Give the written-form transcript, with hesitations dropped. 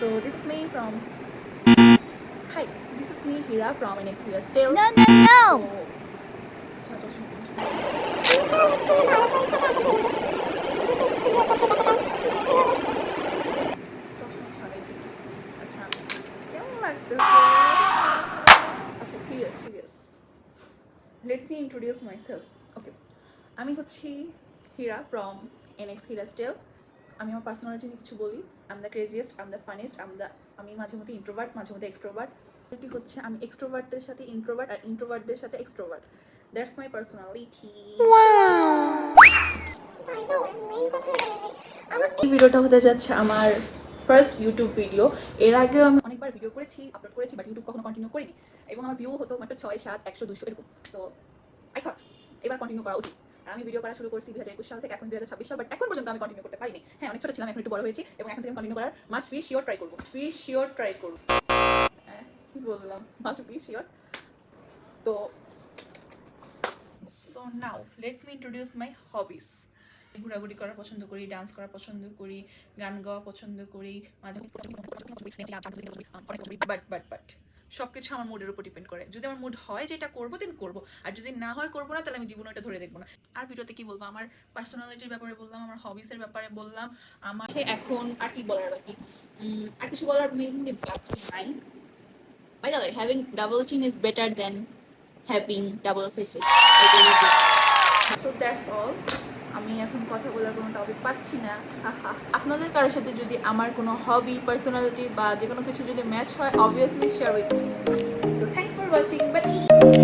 So this is me from Hi, this is me Hira from NX Hira Still. No, no, no! So চশমা ছাড়াই ঠিক আছে আচ্ছা কেমন লাগতেছে আচ্ছা serious let me introduce myself okay আমি হচ্ছি Hira from NX Hira steel আমি আমার পার্সোনালিটি নিয়ে কিছু বলি I'm the craziest I'm the funniest আমি মাঝে মধ্যে ইন্ট্রোভার্ট মাঝে মধ্যে এক্সট্রোভার্ট এটি হচ্ছে আমি এক্সট্রোভার্টদের সাথে ইন্ট্রোভার্ট আর ইন্ট্রোভার্টদের সাথে এক্সট্রোভার্ট দ্যাটস মাই পার্সোনালিটি এই ভিডিওটা হতে যাচ্ছে আমার ফার্স্ট ইউটিউব ভিডিও এর আগেও আমি অনেকবার ভিডিও করেছি আপলোড করেছি বাট ইউটিউব কখনো কন্টিনিউ করিনি এবং আমার ভিউ হতো মাত্র 6, 7, 100, 200 এরকম সো আই থট এবার কন্টিনিউ করা উচিত আর আমি ভিডিও করা শুরু করছি 2021 সাল থেকে এখন 2026 সাল বাট এখন পর্যন্ত আমি কন্টিনিউ করতে পারিনি হ্যাঁ অনেক ছোট ছিলাম এখন একটু বড় হয়েছি এবং এখন থেকে কন্টিনিউ করার মাস্ট বি শিওর ট্রাই করবো কি বললাম মাস্ট বি শিওর তো so now let me introduce my hobbies ঘোরাঘুরি করা পছন্দ করি ডান্স করা পছন্দ করি গান গাওয়া পছন্দ করি মাঝে বাট সব কিছু আমার মুডের উপর ডিপেন্ড করে যদি আমার মুড হয় যেটা করবো দেন করবো আর যদি না হয় করবো না তাহলে আমি জীবনে এটা ধরে দেখবো না আর ভিডিওতে কি বলবো আমার পার্সোনালিটির ব্যাপারে বললাম আমার হবিসের ব্যাপারে বললাম আমার এখন আর কি বলার বাকি আর কিছু বলার মেইনলি বাকি নাই by the way having double chin is better than having double faces so that's all আমি এখন কথা বলার কোনো টপিক পাচ্ছি না আপনাদের কারোর সাথে যদি আমার কোনো হবি পার্সোনালিটি বা যে কোনো কিছু যদি ম্যাচ হয় obviously share with me so thanks for watching by